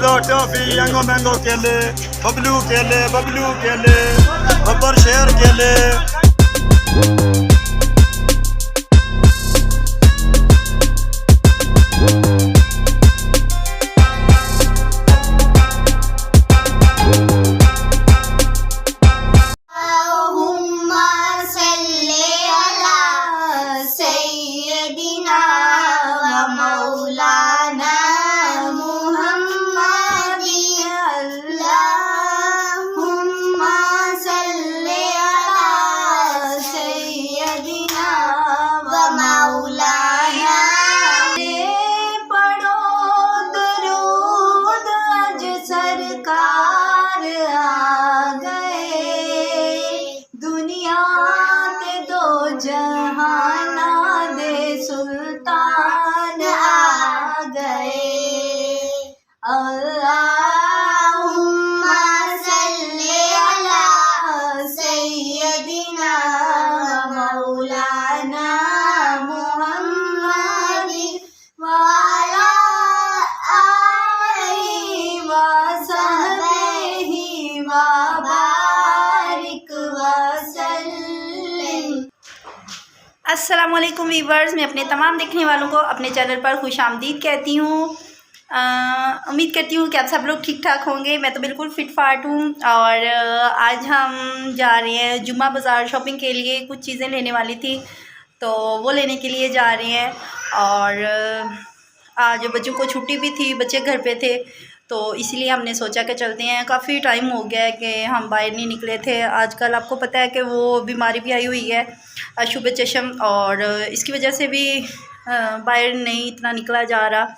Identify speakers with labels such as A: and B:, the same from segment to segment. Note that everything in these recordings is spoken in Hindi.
A: दो टॉफी यंगो मैंगो केले बबलू केले बब्बर शेर केले।
B: जहाना दे सुल्तान आ गए। अल्लाहुम्मा सल्ली अला सय्यदिना मौलाना मुहम्मदिन व अला आलिहि व सहबिहि व बारिक व सल्लिम। अस्सलामुअलैकुम वीवर्स, मैं अपने तमाम देखने वालों को अपने चैनल पर खुश आमदीद कहती हूँ। उम्मीद करती हूँ कि आप सब लोग ठीक ठाक होंगे। मैं तो बिल्कुल फिट फाट हूँ और आज हम जा रहे हैं जुम्मा बाज़ार शॉपिंग के लिए। कुछ चीज़ें लेने वाली थी तो वो लेने के लिए जा रहे हैं। और आज बच्चों को छुट्टी भी थी, बच्चे घर पे थे, तो इसलिए हमने सोचा कि चलते हैं। काफ़ी टाइम हो गया है कि हम बाहर नहीं निकले थे। आजकल आपको पता है कि वो बीमारी भी आई हुई है अशुभ चशम, और इसकी वजह से भी बाहर नहीं इतना निकला जा रहा।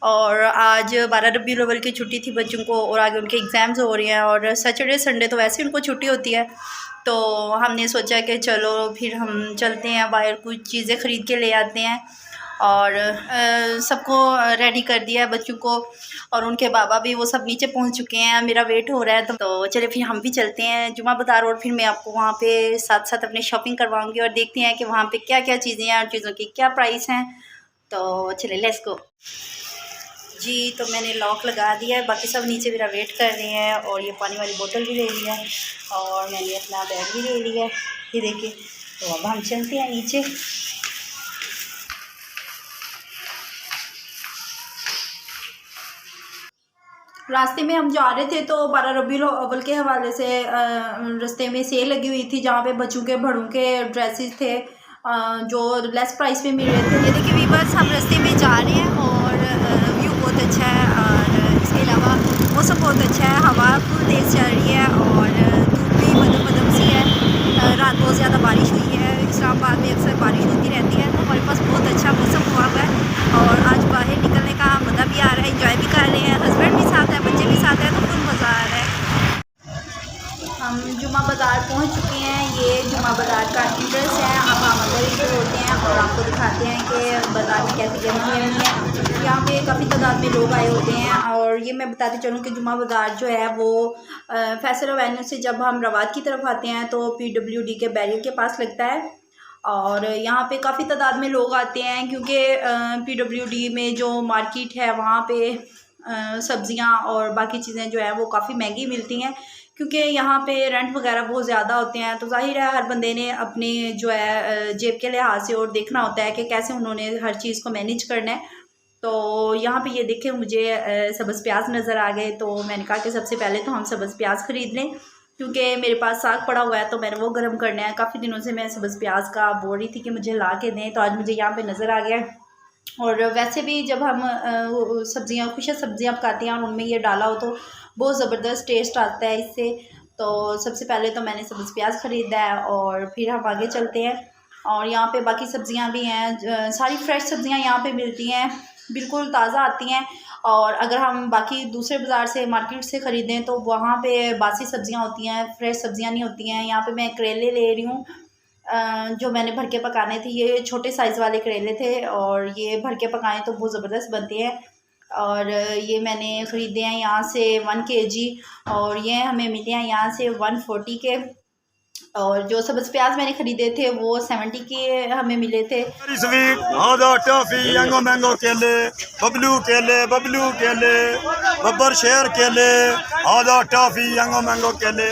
B: और आज 12 रबीउल अव्वल की छुट्टी थी बच्चों को और आगे उनके एग्ज़ाम्स हो रहे हैं और सैटरडे संडे तो वैसे उनको छुट्टी होती है। तो हमने सोचा कि चलो फिर हम चलते हैं बाहर, कुछ चीज़ें ख़रीद के ले आते हैं। और सबको रेडी कर दिया है बच्चों को, और उनके बाबा भी वो सब नीचे पहुंच चुके हैं। मेरा वेट हो रहा है तो चले फिर हम भी चलते हैं जुम्मा बाज़ार, और फिर मैं आपको वहाँ पे साथ साथ अपने शॉपिंग करवाऊँगी और देखते हैं कि वहाँ पे क्या क्या चीज़ें हैं और चीज़ों की क्या प्राइस हैं। तो चले लेट्स गो जी। तो मैंने लॉक लगा दिया है, बाकी सब नीचे मेरा वेट कर रहे हैं। और ये पानी वाली बोतल भी ले लिया है और मैंने अपना बैग भी ले लिया है, ये देखिए। तो अब हम चलते हैं नीचे। रास्ते में हम जा रहे थे तो 12 रबीउल अव्वल के हवाले से रास्ते में सेल लगी हुई थी जहाँ पे बच्चों के बड़ों के ड्रेसेस थे जो लेस प्राइस में मिल रहे थे। ये देखिए वीवर्स, हम रास्ते में जा रहे हैं और व्यू बहुत अच्छा है और इसके अलावा मौसम बहुत अच्छा है। हवा फुल तेज़ चल रही है और धूप भी मदम सी है। रात बहुत ज़्यादा बारिश हुई है, इस्लामाबाद में अक्सर बारिश होती रहती है, तो हमारे पास बहुत अच्छा मौसम हुआ है। और आज बाहर निकलने का मज़ा भी आ रहा है, इंजॉय भी कर रहे हैं। हस्बैंड भी साथ है, बच्चे भी साथ हैं, तो फुल मज़ा आ रहा है। हम जुम्मा बाज़ार पहुंच चुके हैं। ये जुम्मा बाज़ार का इंट्रेंस है। अब हम अंदर इंटर होते हैं और आपको दिखाते हैं कि बाज़ार में कैसी जगह है। यहाँ पे काफ़ी तादाद में लोग आए होते हैं। और ये मैं बताती चलूँ कि जुम्मा बाज़ार जो है वो फैसल एवेन्यू से जब हम रवात की तरफ आते हैं तो PWD के बैरियर के पास लगता है। और यहाँ पे काफ़ी तादाद में लोग आते हैं क्योंकि PWD में जो मार्केट है वहाँ पे सब्ज़ियाँ और बाकी चीज़ें जो है वो काफ़ी महंगी मिलती हैं, क्योंकि यहाँ पे रेंट वगैरह बहुत ज़्यादा होते हैं। तो जाहिर है हर बंदे ने अपने जो है जेब के लिहाज से और देखना होता है कि कैसे उन्होंने हर चीज़ को मैनेज करना है। तो यहाँ पे ये देखें, मुझे सब्ज़ प्याज नज़र आ गए, तो मैंने कहा कि सबसे पहले तो हम सब्ज़ प्याज ख़रीद लें, क्योंकि मेरे पास साग पड़ा हुआ है तो मैंने वो गर्म करना है। काफ़ी दिनों से मैं सब्ज़ प्याज का बोल रही थी कि मुझे ला के दें, तो आज मुझे यहाँ पे नज़र आ गया। और वैसे भी जब हम सब्ज़ियाँ खुश सब्ज़ियाँ पकाते हैं और उनमें ये डाला हो तो बहुत ज़बरदस्त टेस्ट आता है इससे। तो सबसे पहले तो मैंने सब्ज़ प्याज ख़रीदा है और फिर हम आगे चलते हैं। और यहाँ पे बाकी सब्ज़ियाँ भी हैं, सारी फ्रेश सब्ज़ियाँ यहाँ पे मिलती हैं, बिल्कुल ताज़ा आती हैं। और अगर हम बाकी दूसरे बाज़ार से मार्केट से ख़रीदें तो वहाँ पे बासी सब्ज़ियाँ होती हैं, फ्रेश सब्ज़ियाँ नहीं होती हैं। यहाँ पे मैं करेले ले रही हूँ जो मैंने भर के पकाने थे। ये छोटे साइज़ वाले करेले थे और ये भर के पकाएं तो बहुत ज़बरदस्त बनते हैं। और ये मैंने ख़रीदे हैं यहाँ से 1 kg, और ये हमें मिले हैं यहाँ से 140 के। और जो सब्ज़ प्याज मैंने ख़रीदे थे वो 70 के हमें मिले थे।
A: स्वीट आधा टॉफी यंगो मैंगो केले बबलू केले बब्बर शेर केले आधा टॉफी यंगो मैंगो केले।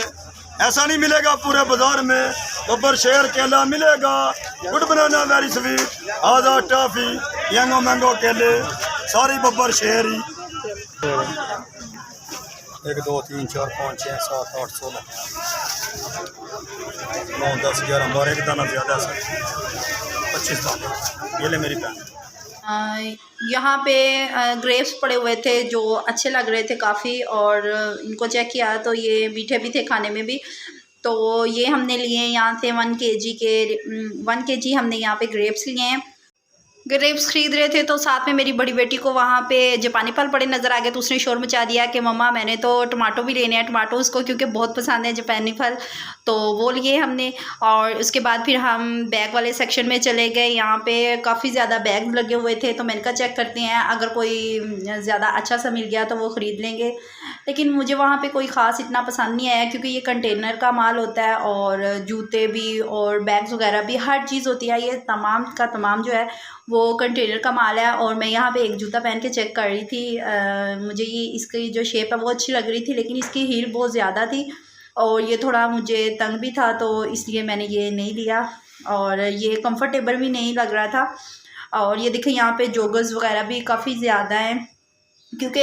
A: ऐसा नहीं मिलेगा पूरे बाजार में, बब्बर शेर केला मिलेगा। गुड बनाना वेरी स्वीट आधा टॉफी यंगो मैंगो केले सारी बब्बर शेर ही। 1 2 3 4 5 6 7 8 16 9 10 11 12 एक दाना ज़्यादा सर 25 दाने। ये ले मेरी बहन।
B: यहाँ पे ग्रेप्स पड़े हुए थे जो अच्छे लग रहे थे काफ़ी, और इनको चेक किया तो ये मीठे भी थे खाने में भी। तो ये हमने लिए यहाँ से 1 kg हमने यहाँ पे ग्रेप्स लिए हैं। ग्रेप्स ख़रीद रहे थे तो साथ में मेरी बड़ी बेटी को वहाँ पे जापानी फल पड़े नज़र आ गए, तो उसने शोर मचा दिया कि मम्मा मैंने तो टमाटो भी लेने हैं। टमाटो उसको क्योंकि बहुत पसंद है जापानी फल, तो वो लिए हमने। और उसके बाद फिर हम बैग वाले सेक्शन में चले गए। यहाँ पे काफ़ी ज़्यादा बैग लगे हुए थे, तो मैंने कहा चेक करते हैं, अगर कोई ज़्यादा अच्छा सा मिल गया तो वो ख़रीद लेंगे। लेकिन मुझे वहाँ पे कोई ख़ास इतना पसंद नहीं आया, क्योंकि ये कंटेनर का माल होता है और जूते भी और बैग्स वगैरह भी हर चीज़ होती है। ये तमाम का तमाम जो है वो कंटेनर का माल है। और मैं यहाँ पे एक जूता पहन के चेक कर रही थी, मुझे ये इसकी जो शेप है वो अच्छी लग रही थी, लेकिन इसकी हील बहुत ज़्यादा थी और ये थोड़ा मुझे तंग भी था, तो इसलिए मैंने ये नहीं लिया। और ये कंफर्टेबल भी नहीं लग रहा था। और ये देखें यहाँ पे जॉगर्स वगैरह भी काफ़ी ज़्यादा हैं, क्योंकि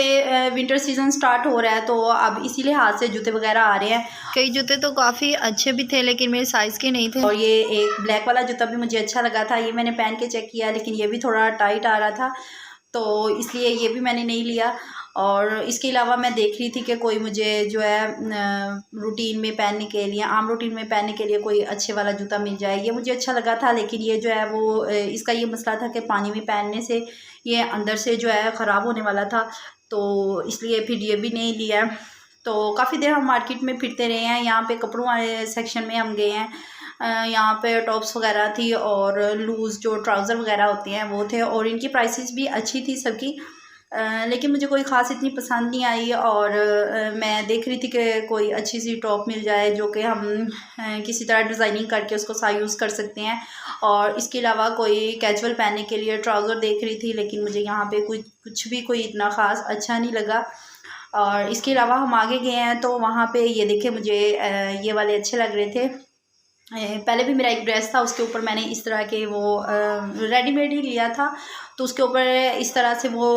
B: विंटर सीज़न स्टार्ट हो रहा है, तो अब इसी लिहाज से जूते वगैरह आ रहे हैं। कई जूते तो काफ़ी अच्छे भी थे लेकिन मेरे साइज़ के नहीं थे। और ये एक ब्लैक वाला जूता भी मुझे अच्छा लगा था, ये मैंने पहन के चेक किया, लेकिन ये भी थोड़ा टाइट आ रहा था, तो इसलिए ये भी मैंने नहीं लिया। और इसके अलावा मैं देख रही थी कि कोई मुझे जो है रूटीन में पहनने के लिए, आम रूटीन में पहनने के लिए कोई अच्छे वाला जूता मिल जाए। ये मुझे अच्छा लगा था, लेकिन ये जो है वो इसका ये मसला था कि पानी में पहनने से ये अंदर से जो है ख़राब होने वाला था, तो इसलिए फिर ये भी नहीं लिया। तो काफ़ी देर हम मार्केट में फिरते रहे हैं। यहाँ पे कपड़ों वाले सेक्शन में हम गए हैं। यहाँ पे टॉप्स वगैरह थी और लूज़ जो ट्राउज़र वगैरह होते हैं वो थे, और इनकी प्राइसेस भी अच्छी थी सबकी। लेकिन मुझे कोई ख़ास इतनी पसंद नहीं आई, और मैं देख रही थी कि कोई अच्छी सी टॉप मिल जाए जो कि हम किसी तरह डिज़ाइनिंग करके उसको सा यूज़ कर सकते हैं। और इसके अलावा कोई कैजुअल पहनने के लिए ट्राउज़र देख रही थी, लेकिन मुझे यहाँ पे कुछ भी कोई इतना ख़ास अच्छा नहीं लगा। और इसके अलावा हम आगे गए हैं तो वहाँ पे ये देखे मुझे ये वाले अच्छे लग रहे थे। पहले भी मेरा एक ड्रेस था, उसके ऊपर मैंने इस तरह के वो रेडीमेड ही लिया था, तो उसके ऊपर इस तरह से वो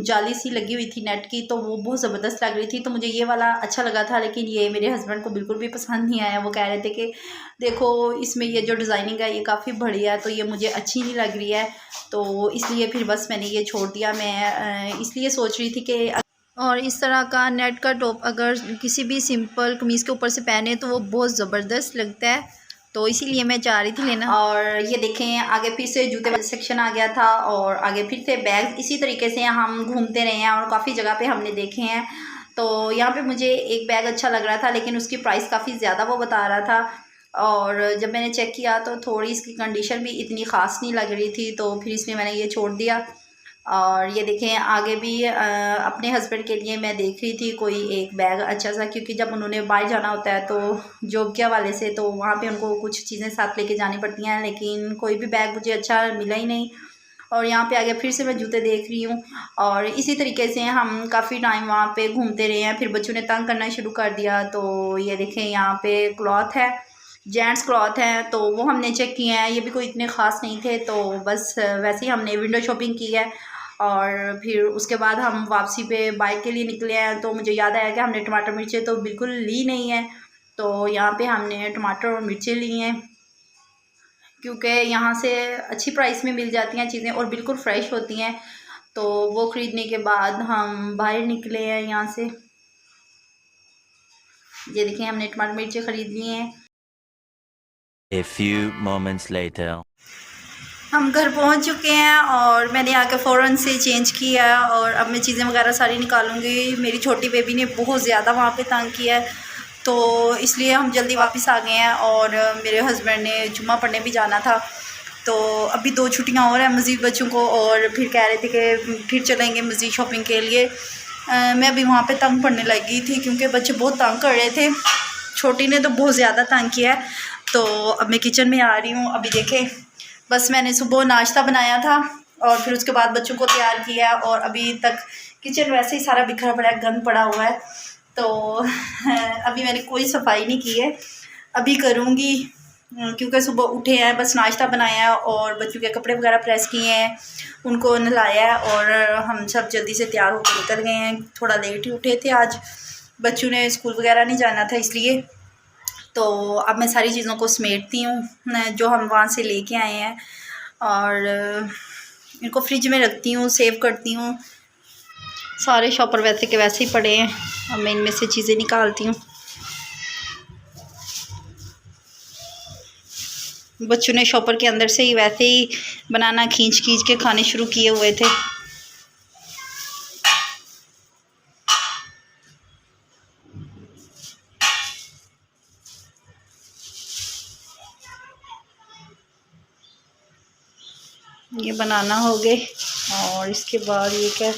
B: जाली सी लगी हुई थी नेट की, तो वो बहुत ज़बरदस्त लग रही थी, तो मुझे ये वाला अच्छा लगा था। लेकिन ये मेरे हस्बैंड को बिल्कुल भी पसंद नहीं आया। वो कह रहे थे कि देखो इसमें ये जो डिज़ाइनिंग है ये काफ़ी बढ़िया है, तो ये मुझे अच्छी नहीं लग रही है, तो इसलिए फिर बस मैंने ये छोड़ दिया। मैं इसलिए सोच रही थी कि और इस तरह का नेट का टॉप अगर किसी भी सिंपल कमीज़ के ऊपर से पहने तो वो बहुत ज़बरदस्त लगता है, तो इसीलिए मैं चाह रही थी लेना। और ये देखें आगे फिर से जूते वाला सेक्शन आ गया था, और आगे फिर से बैग। इसी तरीके से हम घूमते रहे हैं और काफ़ी जगह पे हमने देखे हैं। तो यहाँ पे मुझे एक बैग अच्छा लग रहा था, लेकिन उसकी प्राइस काफ़ी ज़्यादा वो बता रहा था, और जब मैंने चेक किया तो थोड़ी इसकी कंडीशन भी इतनी ख़ास नहीं लग रही थी, तो फिर इसलिए मैंने ये छोड़ दिया। और ये देखें आगे भी अपने हस्बैंड के लिए मैं देख रही थी कोई एक बैग अच्छा सा, क्योंकि जब उन्होंने बाहर जाना होता है तो जॉब के हवाले से, तो वहाँ पे उनको कुछ चीज़ें साथ लेके जानी पड़ती हैं, लेकिन कोई भी बैग मुझे अच्छा मिला ही नहीं। और यहाँ पे आगे फिर से मैं जूते देख रही हूँ, और इसी तरीके से हम काफ़ी टाइम वहाँ पे घूमते रहे हैं। फिर बच्चों ने तंग करना शुरू कर दिया, तो ये देखें यहाँ पे क्लॉथ है, जेंट्स क्लॉथ हैं, तो वो हमने चेक किए हैं, ये भी कोई इतने ख़ास नहीं थे, तो बस वैसे ही हमने विंडो शॉपिंग की है। और फिर उसके बाद हम वापसी पे बाइक के लिए निकले हैं, तो मुझे याद आया कि हमने टमाटर मिर्चें तो बिल्कुल ली नहीं है, तो यहाँ पे हमने टमाटर और मिर्चें ली हैं, क्योंकि यहाँ से अच्छी प्राइस में मिल जाती हैं चीज़ें और बिल्कुल फ़्रेश होती हैं। तो वो ख़रीदने के बाद हम बाहर निकले हैं यहाँ से। ये देखिए हमने टमाटर मिर्चें ख़रीद ली हैं।
C: A few moments later.
B: हम घर पहुंच चुके हैं और मैंने आके फ़ौरन से चेंज किया, और अब मैं चीज़ें वगैरह सारी निकालूंगी। मेरी छोटी बेबी ने बहुत ज़्यादा वहाँ पे तंग किया है, तो इसलिए हम जल्दी वापस आ गए हैं। और मेरे हस्बैंड ने जुम्मा पढ़ने भी जाना था, तो अभी 2 छुट्टियाँ और हैं मज़ीद बच्चों को, और फिर कह रहे थे कि फिर चलेंगे मज़ीद शॉपिंग के लिए। मैं अभी वहाँ पर तंग पढ़ने लगी थी, क्योंकि बच्चे बहुत तंग कर रहे थे। छोटी ने तो बहुत ज़्यादा तंग किया है। तो अब मैं किचन में आ रही हूँ। अभी देखें, बस मैंने सुबह नाश्ता बनाया था और फिर उसके बाद बच्चों को तैयार किया और अभी तक किचन वैसे ही सारा बिखरा पड़ा है, गंद पड़ा हुआ है। तो अभी मैंने कोई सफाई नहीं की है, अभी करूँगी क्योंकि सुबह उठे हैं, बस नाश्ता बनाया है और बच्चों के कपड़े वगैरह प्रेस किए हैं, उनको नहलाया है और हम सब जल्दी से तैयार होकर निकल गए हैं। थोड़ा लेट ही उठे थे आज, बच्चों ने स्कूल वगैरह नहीं जाना था इसलिए। तो अब मैं सारी चीज़ों को समेटती हूँ जो हम वहाँ से लेके आए हैं और इनको फ्रिज में रखती हूँ, सेव करती हूँ। सारे शॉपर वैसे के वैसे ही पड़े हैं, अब मैं इनमें से चीज़ें निकालती हूँ। बच्चों ने शॉपर के अंदर से ही वैसे ही बनाना खींच के खाने शुरू किए हुए थे। ये बनाना हो गए और इसके बाद ये क्या,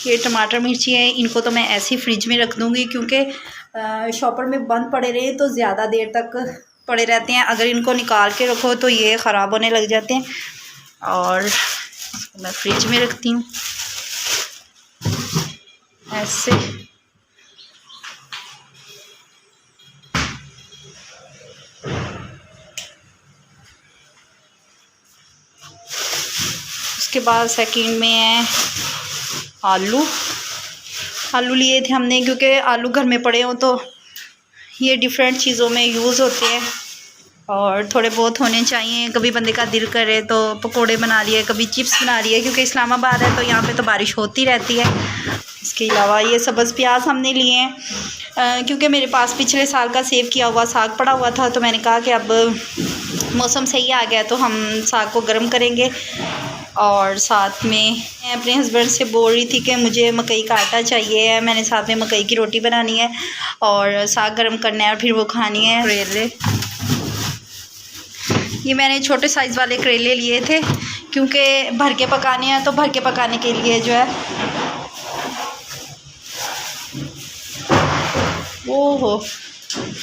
B: ये टमाटर मिर्ची है, इनको तो मैं ऐसे ही फ्रिज में रख दूँगी क्योंकि शॉपर में बंद पड़े रहे तो ज़्यादा देर तक पड़े रहते हैं। अगर इनको निकाल के रखो तो ये ख़राब होने लग जाते हैं और इसको मैं फ्रिज में रखती हूँ ऐसे। उसके बाद सेकंड में है आलू लिए थे हमने क्योंकि आलू घर में पड़े हों तो ये डिफरेंट चीज़ों में यूज़ होते हैं और थोड़े बहुत होने चाहिए। कभी बंदे का दिल करे तो पकोड़े बना लिए, कभी चिप्स बना लिए, क्योंकि इस्लामाबाद है तो यहाँ पे तो बारिश होती रहती है। इसके अलावा ये सब्ज़ प्याज हमने लिए हैं क्योंकि मेरे पास पिछले साल का सेव किया हुआ साग पड़ा हुआ था, तो मैंने कहा कि अब मौसम सही आ गया तो हम साग को गर्म करेंगे। और साथ में मैं अपने हस्बैंड से बोल रही थी कि मुझे मकई का आटा चाहिए है, मैंने साथ में मकई की रोटी बनानी है और साग गर्म करना है और फिर वो खानी है। करेले, ये मैंने छोटे साइज़ वाले करेले लिए थे क्योंकि भर के पकाने हैं, तो भर के पकाने के लिए जो है ओहो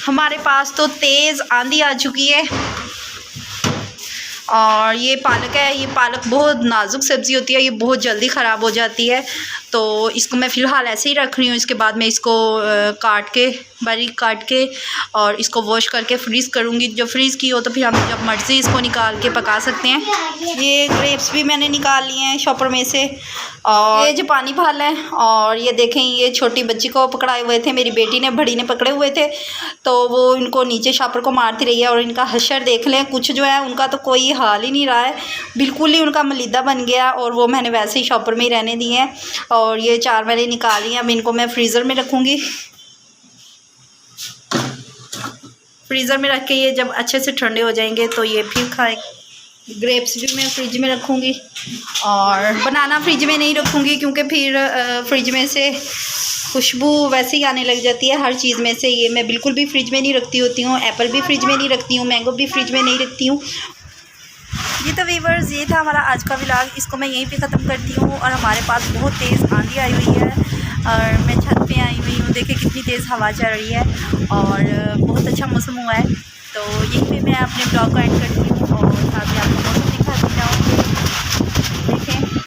B: हमारे पास तो तेज़ आंधी आ चुकी है। और ये पालक है, ये पालक बहुत नाजुक सब्ज़ी होती है, ये बहुत जल्दी ख़राब हो जाती है, तो इसको मैं फ़िलहाल ऐसे ही रख रही हूँ। इसके बाद मैं इसको काट के बारीक काट के और इसको वॉश करके फ्रीज़ करूँगी। जब फ्रीज़ की हो तो फिर हम जब मर्ज़ी इसको निकाल के पका सकते हैं। ये ग्रेप्स भी मैंने निकाल लिए हैं शॉपर में से, और ये जो पानी फल है, और ये देखें ये छोटी बच्ची को पकड़ाए हुए थे, मेरी बेटी ने बड़ी ने पकड़े हुए थे, तो वो इनको नीचे शॉपर को मारती रही है। और इनका हशर देख लें, कुछ जो है उनका तो कोई हाल ही नहीं रहा है, बिल्कुल ही उनका मलीदा बन गया, और वो मैंने वैसे ही शॉपर में ही रहने दिए हैं। और ये 4 मैंने निकाली हैं, अब इनको मैं फ्रीज़र में रखूँगी। फ्रीज़र में रख के ये जब अच्छे से ठंडे हो जाएंगे तो ये फिर खाएं। ग्रेप्स भी मैं फ्रिज में रखूँगी और बनाना फ्रिज में नहीं रखूँगी क्योंकि फिर फ्रिज में से खुशबू वैसे ही आने लग जाती है हर चीज़ में से। ये मैं बिल्कुल भी फ्रिज में नहीं रखती होती हूँ। एप्पल भी फ्रिज में नहीं रखती हूँ, मैंगो भी फ्रिज में नहीं रखती हूँ। ये तो व्यूअर्स, ये था हमारा आज का व्लॉग, इसको मैं यहीं पे ख़त्म करती हूँ। और हमारे पास बहुत तेज़ आंधी आई हुई है और मैं छत पे आई हुई हूँ, देखिए कितनी तेज़ हवा चल रही है और बहुत अच्छा मौसम हुआ है। तो यहीं पे मैं अपने ब्लॉग को एंड करती हूँ और साथ में आपको मौसम दिखाती जाऊँगी।